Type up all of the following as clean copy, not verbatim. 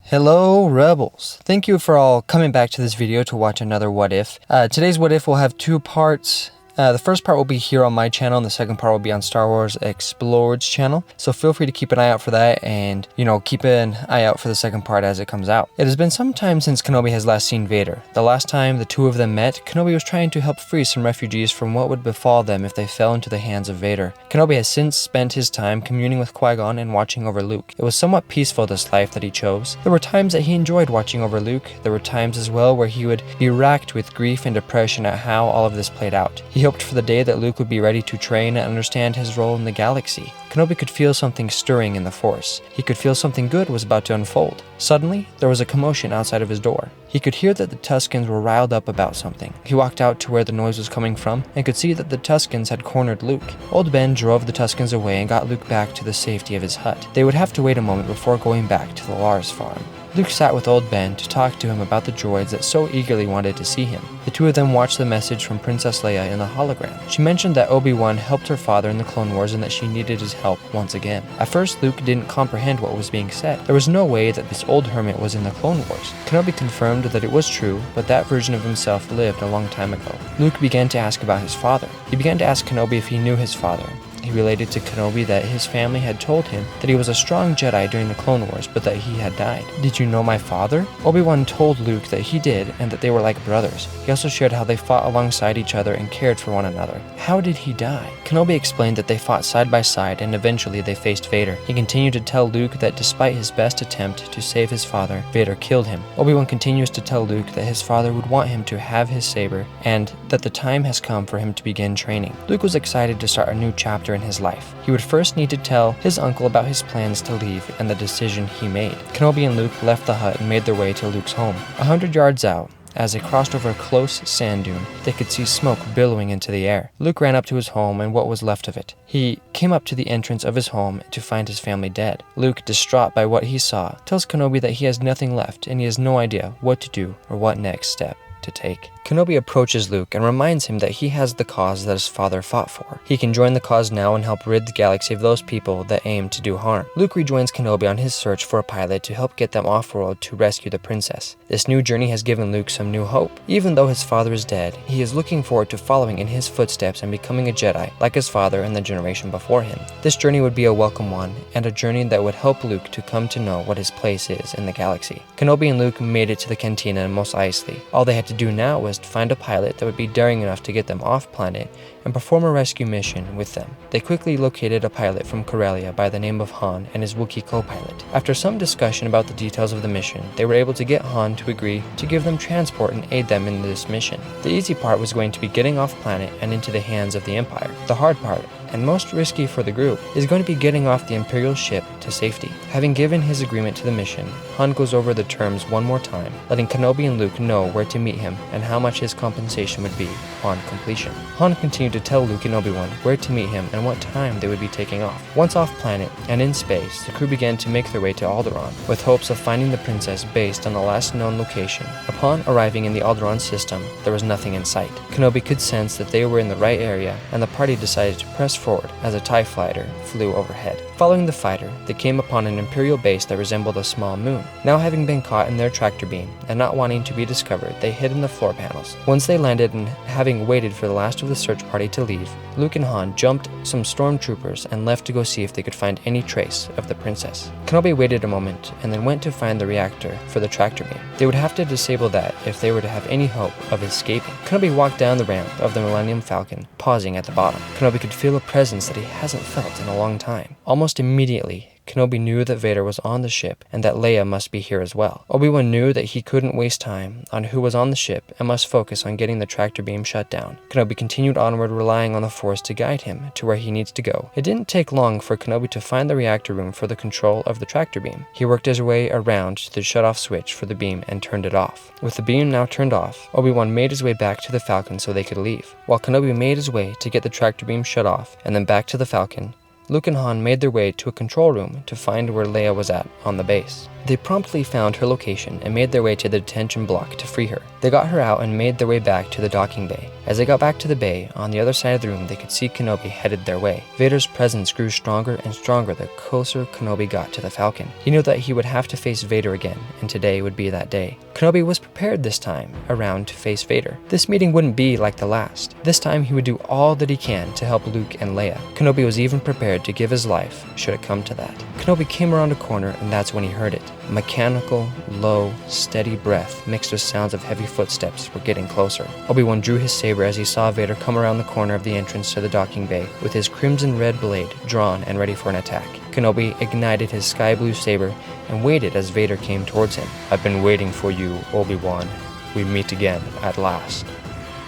Hello Rebels! Thank you for all coming back to this video to watch another What If. Today's What If will have two parts. The first part will be here on my channel and the second part will be on Star Wars Explored's channel. So feel free to keep an eye out for that and, keep an eye out for the second part as it comes out. It has been some time since Kenobi has last seen Vader. The last time the two of them met, Kenobi was trying to help free some refugees from what would befall them if they fell into the hands of Vader. Kenobi has since spent his time communing with Qui-Gon and watching over Luke. It was somewhat peaceful, this life that he chose. There were times that he enjoyed watching over Luke. There were times as well where he would be racked with grief and depression at how all of this played out. He hoped for the day that Luke would be ready to train and understand his role in the galaxy. Kenobi could feel something stirring in the Force. He could feel something good was about to unfold. Suddenly, there was a commotion outside of his door. He could hear that the Tuskens were riled up about something. He walked out to where the noise was coming from and could see that the Tuskens had cornered Luke. Old Ben drove the Tuskens away and got Luke back to the safety of his hut. They would have to wait a moment before going back to the Lars farm. Luke sat with Old Ben to talk to him about the droids that so eagerly wanted to see him. The two of them watched the message from Princess Leia in the hologram. She mentioned that Obi-Wan helped her father in the Clone Wars and that she needed his help once again. At first, Luke didn't comprehend what was being said. There was no way that this old hermit was in the Clone Wars. Kenobi confirmed that it was true, but that version of himself lived a long time ago. Luke began to ask about his father. He began to ask Kenobi if he knew his father. He related to Kenobi that his family had told him that he was a strong Jedi during the Clone Wars, but that he had died. "Did you know my father?" Obi-Wan told Luke that he did and that they were like brothers. He also shared how they fought alongside each other and cared for one another. How did he die? Kenobi explained that they fought side by side and eventually they faced Vader. He continued to tell Luke that despite his best attempt to save his father, Vader killed him. Obi-Wan continues to tell Luke that his father would want him to have his saber and that the time has come for him to begin training. Luke was excited to start a new chapter in his life. He would first need to tell his uncle about his plans to leave and the decision he made. Kenobi and Luke left the hut and made their way to Luke's home. 100 yards out, as they crossed over a close sand dune, they could see smoke billowing into the air. Luke ran up to his home and what was left of it. He came up to the entrance of his home to find his family dead. Luke, distraught by what he saw, tells Kenobi that he has nothing left and he has no idea what to do or what next step to take. Kenobi approaches Luke and reminds him that he has the cause that his father fought for. He can join the cause now and help rid the galaxy of those people that aim to do harm. Luke rejoins Kenobi on his search for a pilot to help get them off-world to rescue the princess. This new journey has given Luke some new hope. Even though his father is dead, he is looking forward to following in his footsteps and becoming a Jedi like his father and the generation before him. This journey would be a welcome one and a journey that would help Luke to come to know what his place is in the galaxy. Kenobi and Luke made it to the cantina in Mos Eisley. All they had to do now was to find a pilot that would be daring enough to get them off planet and perform a rescue mission with them. They quickly located a pilot from Corellia by the name of Han and his Wookiee co-pilot. After some discussion about the details of the mission, they were able to get Han to agree to give them transport and aid them in this mission. The easy part was going to be getting off planet and into the hands of the Empire. The hard part, and most risky for the group, is going to be getting off the Imperial ship to safety. Having given his agreement to the mission, Han goes over the terms one more time, letting Kenobi and Luke know where to meet him and how much his compensation would be upon completion. Han continued to tell Luke and Obi-Wan where to meet him and what time they would be taking off. Once off planet and in space, the crew began to make their way to Alderaan, with hopes of finding the princess based on the last known location. Upon arriving in the Alderaan system, there was nothing in sight. Kenobi could sense that they were in the right area, and the party decided to press forward as a TIE fighter flew overhead. Following the fighter, they came upon an Imperial base that resembled a small moon. Now having been caught in their tractor beam and not wanting to be discovered, they hid in the floor panels. Once they landed and having waited for the last of the search party to leave, Luke and Han jumped some stormtroopers and left to go see if they could find any trace of the princess. Kenobi waited a moment and then went to find the reactor for the tractor beam. They would have to disable that if they were to have any hope of escaping. Kenobi walked down the ramp of the Millennium Falcon, pausing at the bottom. Kenobi could feel a presence that he hasn't felt in a long time. Almost immediately, Kenobi knew that Vader was on the ship and that Leia must be here as well. Obi-Wan knew that he couldn't waste time on who was on the ship and must focus on getting the tractor beam shut down. Kenobi continued onward, relying on the Force to guide him to where he needs to go. It didn't take long for Kenobi to find the reactor room for the control of the tractor beam. He worked his way around to the shut-off switch for the beam and turned it off. With the beam now turned off, Obi-Wan made his way back to the Falcon so they could leave. While Kenobi made his way to get the tractor beam shut off and then back to the Falcon, Luke and Han made their way to a control room to find where Leia was at on the base. They promptly found her location and made their way to the detention block to free her. They got her out and made their way back to the docking bay. As they got back to the bay, on the other side of the room they could see Kenobi headed their way. Vader's presence grew stronger and stronger the closer Kenobi got to the Falcon. He knew that he would have to face Vader again, and today would be that day. Kenobi was prepared this time around to face Vader. This meeting wouldn't be like the last. This time he would do all that he can to help Luke and Leia. Kenobi was even prepared to give his life should it come to that. Kenobi came around a corner, and that's when he heard it. A mechanical, low, steady breath mixed with sounds of heavy footsteps were getting closer. Obi-Wan drew his saber as he saw Vader come around the corner of the entrance to the docking bay with his crimson red blade drawn and ready for an attack. Kenobi ignited his sky blue saber and waited as Vader came towards him. "I've been waiting for you, Obi-Wan. We meet again at last.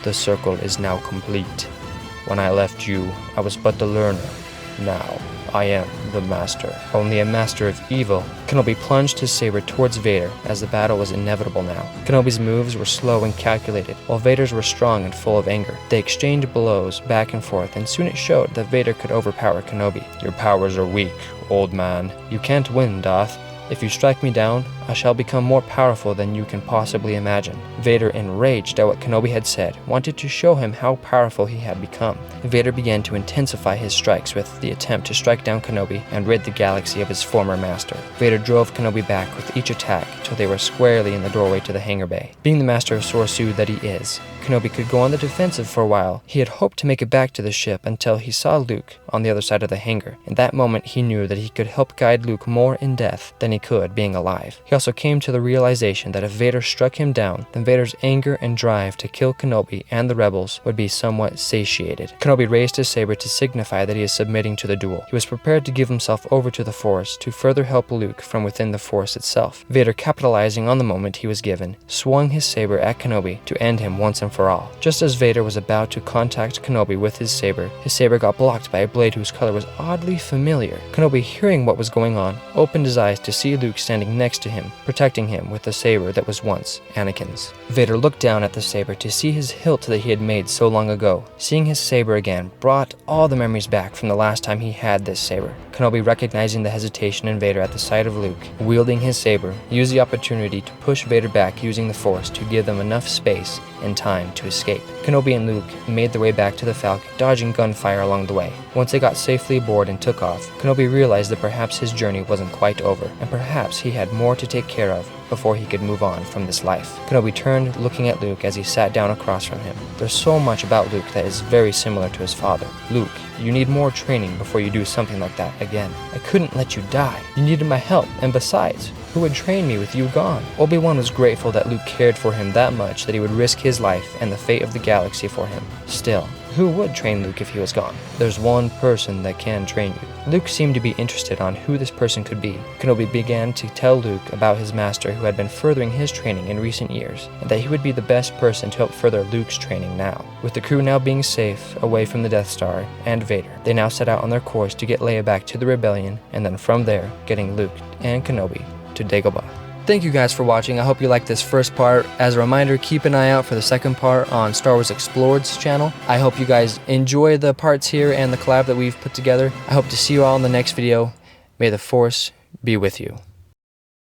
The circle is now complete. When I left you, I was but the learner. Now, I am the master. Only a master of evil." Kenobi plunged his saber towards Vader as the battle was inevitable now. Kenobi's moves were slow and calculated, while Vader's were strong and full of anger. They exchanged blows back and forth, and soon it showed that Vader could overpower Kenobi. "Your powers are weak, old man. You can't win, Darth. If you strike me down, I shall become more powerful than you can possibly imagine." Vader, enraged at what Kenobi had said, wanted to show him how powerful he had become. Vader began to intensify his strikes with the attempt to strike down Kenobi and rid the galaxy of his former master. Vader drove Kenobi back with each attack till they were squarely in the doorway to the hangar bay. Being the master of Sorsu that he is, Kenobi could go on the defensive for a while. He had hoped to make it back to the ship until he saw Luke on the other side of the hangar. In that moment, he knew that he could help guide Luke more in death than he could being alive. He also came to the realization that if Vader struck him down, then Vader's anger and drive to kill Kenobi and the rebels would be somewhat satiated. Kenobi raised his saber to signify that he is submitting to the duel. He was prepared to give himself over to the Force to further help Luke from within the Force itself. Vader, capitalizing on the moment he was given, swung his saber at Kenobi to end him once and for all. Just as Vader was about to contact Kenobi with his saber got blocked by a blade whose color was oddly familiar. Kenobi, hearing what was going on, opened his eyes to see Luke standing next to him, protecting him with the saber that was once Anakin's. Vader looked down at the saber to see his hilt that he had made so long ago. Seeing his saber again brought all the memories back from the last time he had this saber. Kenobi, recognizing the hesitation in Vader at the sight of Luke wielding his saber, used the opportunity to push Vader back using the Force to give them enough space and time to escape. Kenobi and Luke made their way back to the Falcon, dodging gunfire along the way. Once they got safely aboard and took off, Kenobi realized that perhaps his journey wasn't quite over, and perhaps he had more to take care of before he could move on from this life. Kenobi turned, looking at Luke as he sat down across from him. There's so much about Luke that is very similar to his father. "Luke, you need more training before you do something like that again. I couldn't let you die. You needed my help, and besides, who would train me with you gone?" Obi-Wan was grateful that Luke cared for him that much that he would risk his life and the fate of the galaxy for him. Still, who would train Luke if he was gone? There's one person that can train you. Luke seemed to be interested on who this person could be. Kenobi began to tell Luke about his master who had been furthering his training in recent years, and that he would be the best person to help further Luke's training now. With the crew now being safe away from the Death Star and Vader, they now set out on their course to get Leia back to the Rebellion, and then from there, getting Luke and Kenobi to Dagobah. Thank you guys for watching. I hope you liked this first part. As a reminder, keep an eye out for the second part on Star Wars Explored's channel. I hope you guys enjoy the parts here and the collab that we've put together. I hope to see you all in the next video. May the Force be with you.